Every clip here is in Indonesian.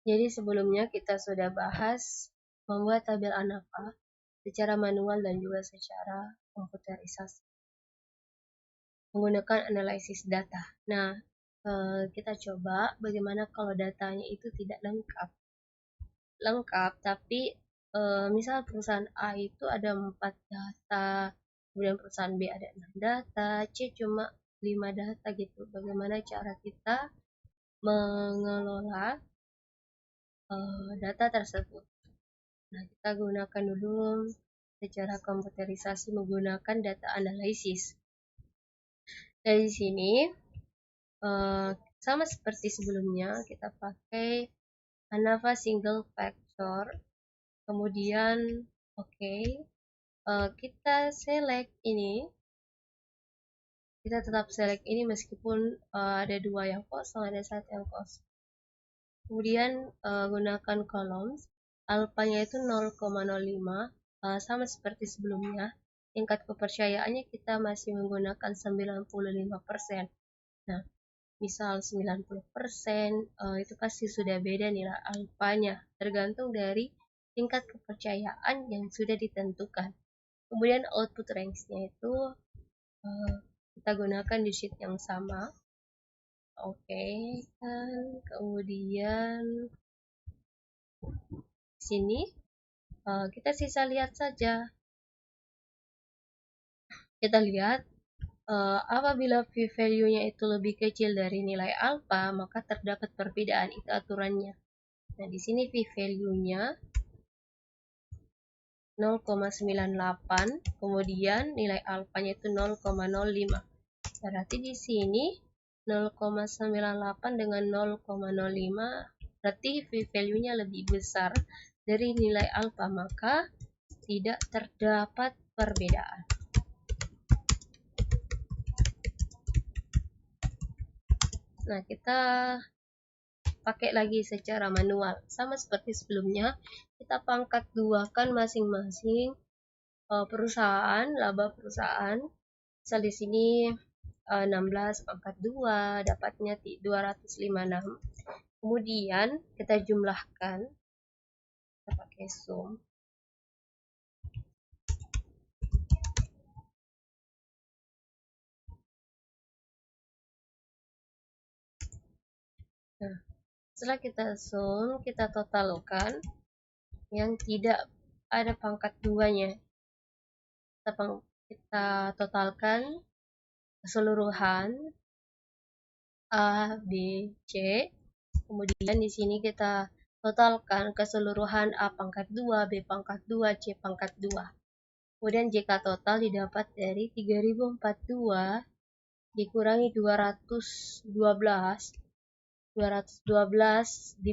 Jadi sebelumnya kita sudah bahas membuat tabel ANAVA secara manual dan juga secara komputerisasi menggunakan analisis data. Nah, kita coba bagaimana kalau datanya itu tidak lengkap, tapi misal perusahaan A itu ada 4 data, kemudian perusahaan B ada 6 data, C cuma 5 data gitu. Bagaimana cara kita mengelola data tersebut? Nah, kita gunakan dulu secara komputerisasi menggunakan data analisis. Dari sini, sama seperti sebelumnya, kita pakai ANAVA single factor. Kemudian, kita select ini. Kita tetap select ini meskipun ada 2 yang kosong, ada 1 yang kosong. Kemudian gunakan columns. Alfanya itu 0,05, sama seperti sebelumnya. Tingkat kepercayaannya kita masih menggunakan 95%. Nah, misal 90%, itu pasti sudah beda nilai alfanya, tergantung dari tingkat kepercayaan yang sudah ditentukan. Kemudian output range-nya itu kita gunakan di sheet yang sama. Kemudian sini kita sisa lihat saja. Kita lihat apabila p-value-nya itu lebih kecil dari nilai alfa, maka terdapat perbedaan, itu aturannya. Nah, di sini p-value-nya 0,98, kemudian nilai alfanya itu 0,05. Berarti di sini 0,98 dengan 0,05, berarti p-value-nya lebih besar dari nilai alfa, maka tidak terdapat perbedaan. Nah, kita pakai lagi secara manual. Sama seperti sebelumnya, kita pangkat 2-kan masing-masing perusahaan, laba perusahaan. Misal di sini 16 pangkat 2, dapatnya 256. Kemudian kita jumlahkan, kita pakai sum. Nah, setelah kita sum, kita totalkan yang tidak ada pangkat 2-nya. Kita totalkan keseluruhan A, B, C. Kemudian di sini kita totalkan keseluruhan A pangkat 2, B pangkat 2, C pangkat 2. Kemudian JK total didapat dari 3042 dikurangi 212. 212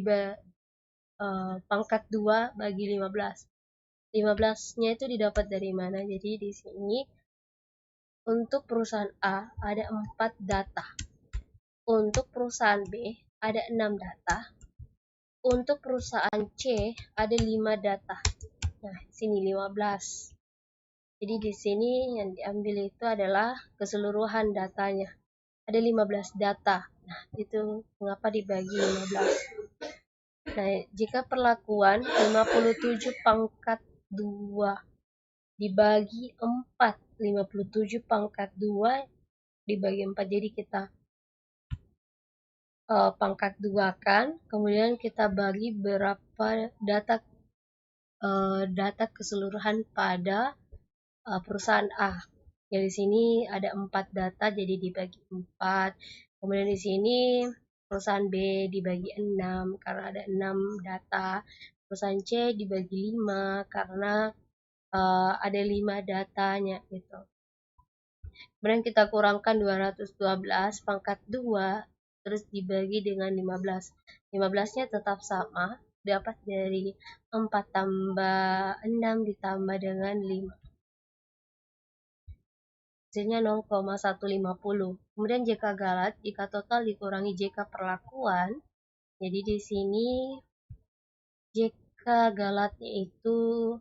pangkat 2 bagi 15. 15-nya itu didapat dari mana? Jadi di sini untuk perusahaan A ada 4 data. Untuk perusahaan B ada 6 data. Untuk perusahaan C ada 5 data. Nah, sini 15. Jadi di sini yang diambil itu adalah keseluruhan datanya. Ada 15 data. Nah, itu mengapa dibagi 15? Nah, jika perlakuan 57 pangkat 2 dibagi 4, 57 pangkat 2 dibagi 4, jadi kita pangkat 2 kan, kemudian kita bagi berapa data keseluruhan pada perusahaan A. Jadi di sini ada 4 data, jadi dibagi 4. Kemudian di sini perusahaan B dibagi 6 karena ada 6 data. Perusahaan C dibagi 5 karena ada 5 datanya gitu. Kemudian kita kurangkan 212 pangkat 2 terus dibagi dengan 15. 15-nya tetap sama, dapat dari 4 tambah 6 ditambah dengan 5. Hasilnya 0,150. Kemudian JK galat, jika total dikurangi JK perlakuan. Jadi di sini JK galatnya itu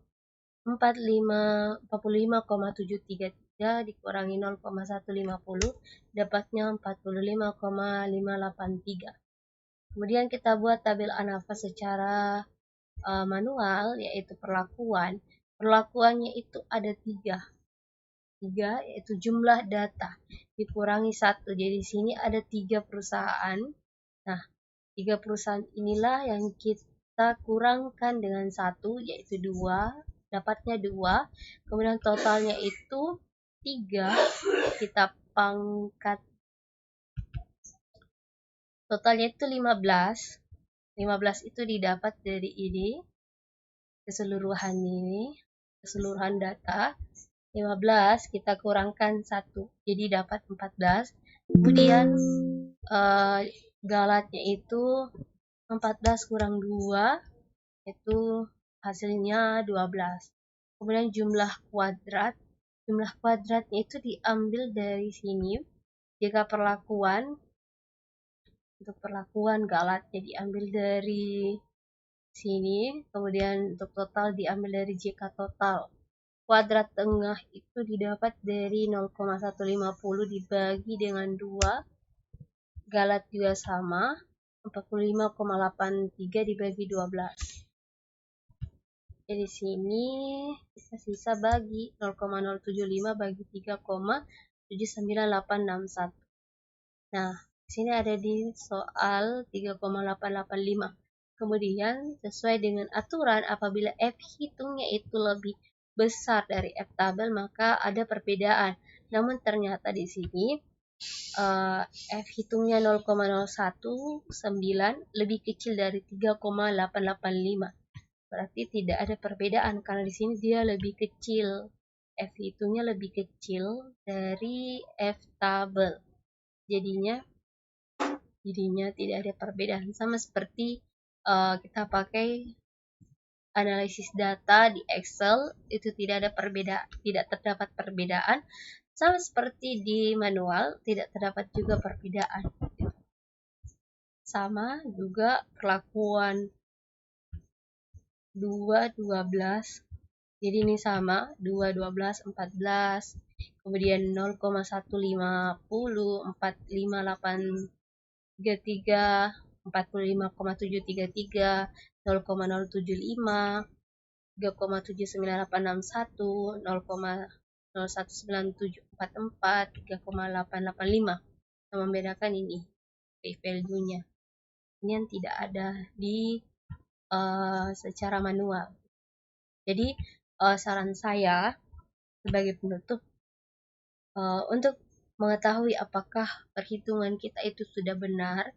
45,733 dikurangi 0,150, dapatnya 45,583. Kemudian kita buat tabel ANAFA secara manual, yaitu perlakuan. Perlakuannya itu ada tiga, yaitu jumlah data dikurangi 1. Jadi di sini ada 3 perusahaan. Nah, 3 perusahaan inilah yang kita kurangkan dengan 1, yaitu 2, dapatnya 2. Kemudian totalnya itu 3, kita pangkat. Totalnya itu 15. 15 itu didapat dari ini, keseluruhan data. 15 kita kurangkan 1, jadi dapat 14. Kemudian galatnya itu 14 kurang 2, itu hasilnya 12. Kemudian jumlah kuadratnya itu diambil dari sini. Jika untuk perlakuan galatnya diambil dari sini, kemudian untuk total diambil dari JK total. Kuadrat tengah itu didapat dari 0,150 dibagi dengan 2. Galat juga sama, 45,83 dibagi 12. Jadi sini kita sisa bagi 0,075 bagi 3,79861. Nah, sini ada di soal 3,885. Kemudian sesuai dengan aturan, apabila F hitungnya itu lebih besar dari F tabel, maka ada perbedaan. Namun ternyata di sini F hitungnya 0,019 lebih kecil dari 3,885. Berarti tidak ada perbedaan karena di sini dia lebih kecil. F hitungnya lebih kecil dari F tabel. Jadinya tidak ada perbedaan. Sama seperti kita pakai analisis data di Excel, itu tidak terdapat perbedaan. Sama seperti di manual, tidak terdapat juga perbedaan. Sama juga perlakuan 2, 12. Jadi ini sama, 2, 12, 14. Kemudian 0,150, 45833, 45,733, 0,075, 3,79861, 0,019744, 3,885. Yang membedakan ini p-value-nya. Ini yang tidak ada di secara manual. Jadi saran saya sebagai penutup, untuk mengetahui apakah perhitungan kita itu sudah benar,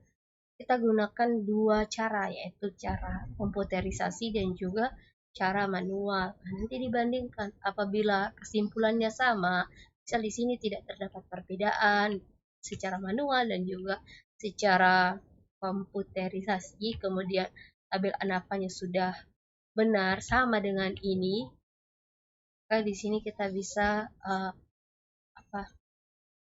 kita gunakan 2 cara, yaitu cara komputerisasi dan juga cara manual. Nanti dibandingkan, apabila kesimpulannya sama, misal di sini tidak terdapat perbedaan secara manual dan juga secara komputerisasi, kemudian tabel ANAFA-nya sudah benar sama dengan ini, maka di sini kita bisa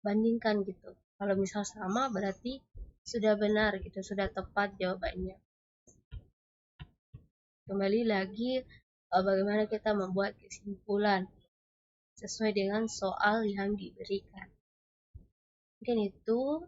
bandingkan gitu. Kalau misal sama berarti sudah benar gitu, sudah tepat jawabannya. Kembali lagi bagaimana kita membuat kesimpulan sesuai dengan soal yang diberikan. Mungkin itu